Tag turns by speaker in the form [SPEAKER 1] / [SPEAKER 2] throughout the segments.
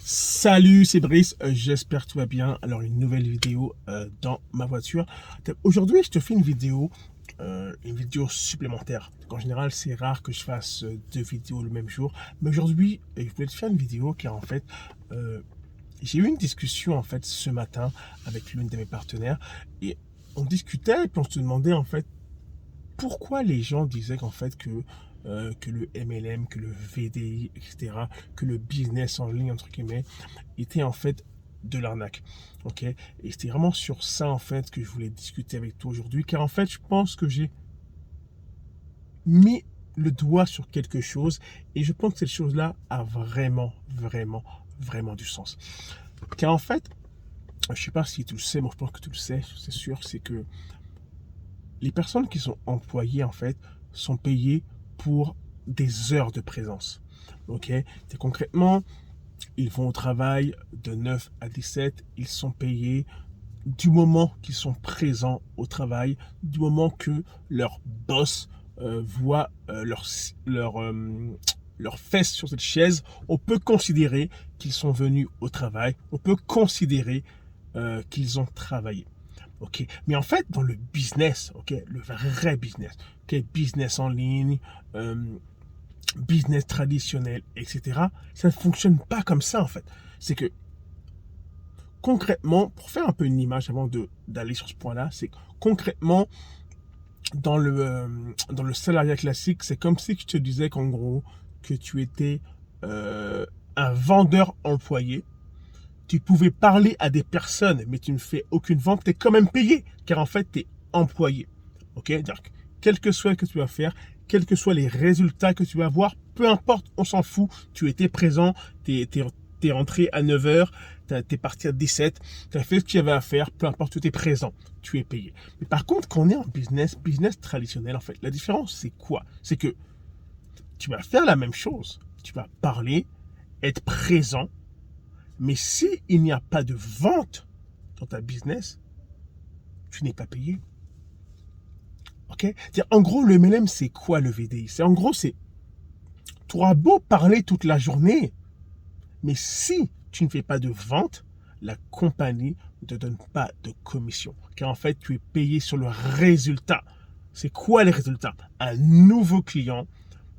[SPEAKER 1] Salut, c'est Brice, j'espère que tout va bien. Alors, une nouvelle vidéo dans ma voiture. Aujourd'hui, je te fais une vidéo supplémentaire. En général, c'est rare que je fasse deux vidéos le même jour. Mais aujourd'hui, je voulais te faire une vidéo car en fait, j'ai eu une discussion en fait ce matin avec l'une de mes partenaires. Et on discutait et puis on se demandait en fait pourquoi les gens disaient qu'en fait que le MLM, que le VDI, etc., que le business en ligne, entre guillemets, était en fait de l'arnaque. Ok. Et c'était vraiment sur ça en fait que je voulais discuter avec toi aujourd'hui, car en fait je pense que j'ai mis le doigt sur quelque chose et je pense que cette chose-là a vraiment du sens. Car en fait, je sais pas si tu le sais, moi je pense que tu le sais, c'est sûr, c'est que les personnes qui sont employées en fait sont payées pour des heures de présence. Ok. Et concrètement, ils vont au travail de 9 à 17, ils sont payés du moment qu'ils sont présents au travail, du moment que leur boss voit leurs fesses sur cette chaise, on peut considérer qu'ils sont venus au travail, on peut considérer qu'ils ont travaillé. Ok, mais en fait, dans le business, ok, le vrai business, ok, business en ligne, business traditionnel, etc., ça ne fonctionne pas comme ça, en fait. C'est que, concrètement, pour faire un peu une image avant d'aller sur ce point-là, c'est que, concrètement, dans le salariat classique, c'est comme si je te disais qu'en gros, que tu étais un vendeur employé. Tu pouvais parler à des personnes, mais tu ne fais aucune vente, tu es quand même payé, car en fait, tu es employé. Ok. Donc, quel que soit ce que tu vas faire, quels que soient les résultats que tu vas avoir, peu importe, on s'en fout, tu étais présent, tu es rentré à 9 h, tu es parti à 17, tu as fait ce qu'il y avait à faire, peu importe, tu es présent, tu es payé. Mais par contre, quand on est en business traditionnel, en fait, la différence, c'est quoi? C'est que tu vas faire la même chose, tu vas parler, être présent, mais si il n'y a pas de vente dans ta business, tu n'es pas payé. Ok. En gros, le MLM, c'est quoi le VDI? En gros, tu auras beau parler toute la journée, mais si tu ne fais pas de vente, la compagnie ne te donne pas de commission. Car en fait, tu es payé sur le résultat. C'est quoi les résultats? Un nouveau client,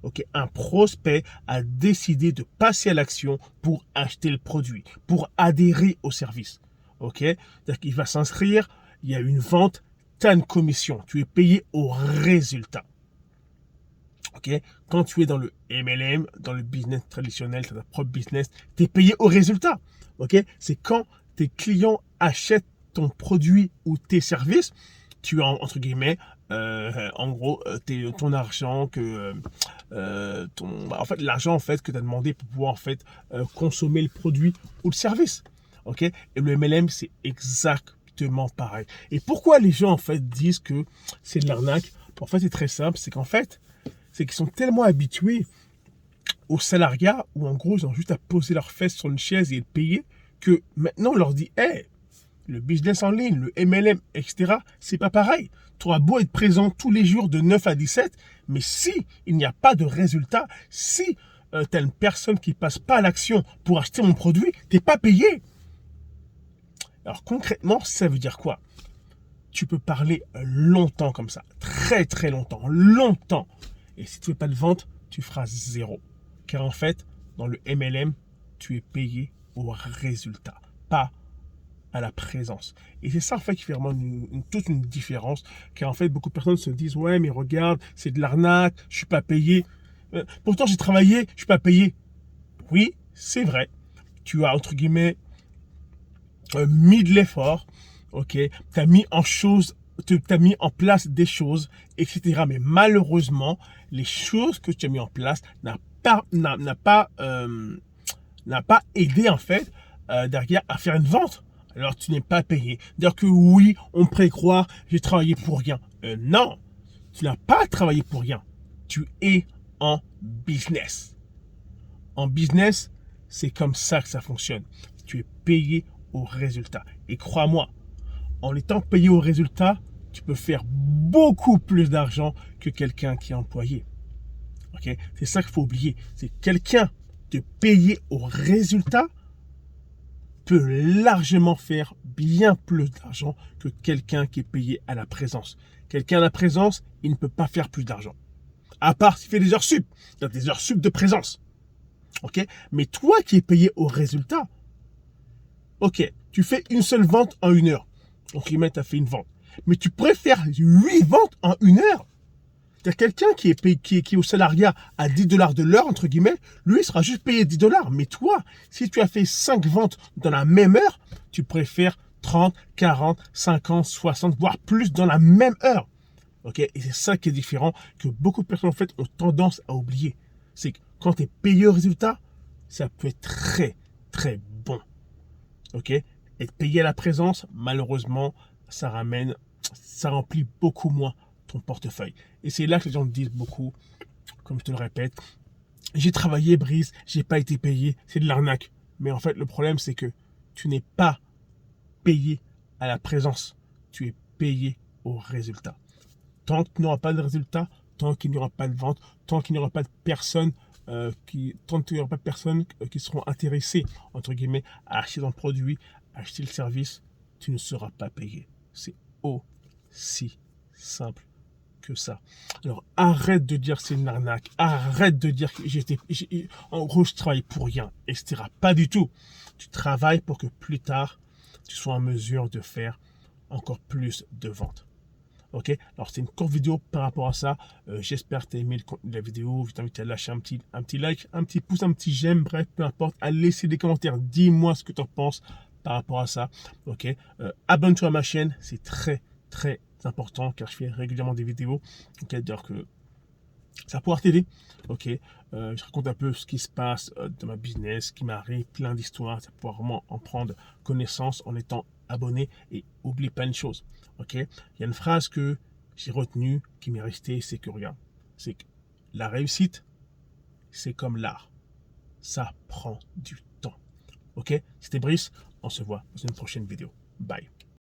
[SPEAKER 1] ok, un prospect a décidé de passer à l'action pour acheter le produit, pour adhérer au service. Ok. C'est-à-dire qu'il va s'inscrire, il y a une vente, tu as une commission, tu es payé au résultat. Ok. Quand tu es dans le MLM, dans le business traditionnel, tu as ta propre business, tu es payé au résultat. Ok. C'est quand tes clients achètent ton produit ou tes services, tu as entre guillemets en gros ton argent en fait l'argent en fait que tu as demandé pour pouvoir en fait consommer le produit ou le service. Ok. Et le MLM, c'est exactement pareil. Et pourquoi les gens en fait disent que c'est de l'arnaque? En fait, c'est très simple, c'est qu'ils sont tellement habitués au salariat où en gros ils ont juste à poser leurs fesses sur une chaise et être payés, que maintenant on leur dit hey, le business en ligne, le MLM, etc., c'est pas pareil. Tu auras beau être présent tous les jours de 9 à 17, mais si il n'y a pas de résultat, si tu as une personne qui passe pas à l'action pour acheter mon produit, tu n'es pas payé. Alors concrètement, ça veut dire quoi? Tu peux parler longtemps comme ça, très longtemps. Et si tu ne fais pas de vente, tu feras zéro. Car en fait, dans le MLM, tu es payé au résultat, pas à la présence. Et c'est ça en fait qui fait vraiment toute une différence. Car en fait, beaucoup de personnes se disent ouais, mais regarde, c'est de l'arnaque, je suis pas payé. Pourtant, j'ai travaillé, je suis pas payé. Oui, c'est vrai. Tu as entre guillemets mis de l'effort, ok, tu as mis en place des choses, etc. Mais malheureusement, les choses que tu as mis en place n'a pas aidé en fait derrière à faire une vente. Alors tu n'es pas payé. Dire que oui, on pourrait croire j'ai travaillé pour rien. Non, tu n'as pas travaillé pour rien. Tu es en business. En business, c'est comme ça que ça fonctionne. Tu es payé au résultat. Et crois-moi, en étant payé au résultat, tu peux faire beaucoup plus d'argent que quelqu'un qui est employé. Okay? C'est ça qu'il faut oublier. C'est quelqu'un te payer au résultat. peux largement faire bien plus d'argent que quelqu'un qui est payé à la présence. Quelqu'un à la présence, il ne peut pas faire plus d'argent. À part s'il fait des heures sup. Il y a des heures sup de présence. Ok? Mais toi qui es payé au résultat, ok, tu fais une seule vente en 1 heure. Donc, tu as fait une vente. Mais tu pourrais faire 8 ventes en 1 heure. Il y a quelqu'un qui est payé, qui est au salariat à 10 $ de l'heure, entre guillemets, lui, il sera juste payé 10 $. Mais toi, si tu as fait 5 ventes dans la même heure, tu pourrais faire 30, 40, 50, 60, voire plus dans la même heure. Ok? Et c'est ça qui est différent, que beaucoup de personnes, en fait, ont tendance à oublier. C'est que quand tu es payé au résultat, ça peut être très, très bon. Ok? Être payé à la présence, malheureusement, ça remplit beaucoup moins ton portefeuille. Et c'est là que les gens me disent beaucoup, comme je te le répète, j'ai travaillé, Brice, j'ai pas été payé, c'est de l'arnaque. Mais en fait, le problème, c'est que tu n'es pas payé à la présence, tu es payé au résultat. Tant qu'il n'y aura pas de résultat, tant qu'il n'y aura pas de vente, tant qu'il n'y aura pas de personnes qui seront intéressées, entre guillemets, à acheter ton produit, à acheter le service, tu ne seras pas payé. C'est aussi simple que ça. Alors arrête de dire c'est une arnaque, arrête de dire que en gros je travaille pour rien, etc. Pas du tout. Tu travailles pour que plus tard, tu sois en mesure de faire encore plus de ventes. Ok, alors c'est une courte vidéo par rapport à ça. J'espère que tu as aimé le contenu de la vidéo. Je t'invite à lâcher un petit like, un petit pouce, un petit j'aime, bref, peu importe. À laisser des commentaires. Dis-moi ce que tu en penses par rapport à ça. Ok, abonne-toi à ma chaîne, c'est très très important car je fais régulièrement des vidéos. Ok, c'est-à-dire que ça va pouvoir t'aider. Ok, je raconte un peu ce qui se passe dans ma business, ce qui m'arrive, plein d'histoires. Ça va pouvoir vraiment en prendre connaissance en étant abonné et oublie pas une chose. Ok, il y a une phrase que j'ai retenue qui m'est restée, c'est que regarde, c'est que la réussite, c'est comme l'art, ça prend du temps. Ok, c'était Brice, on se voit dans une prochaine vidéo. Bye.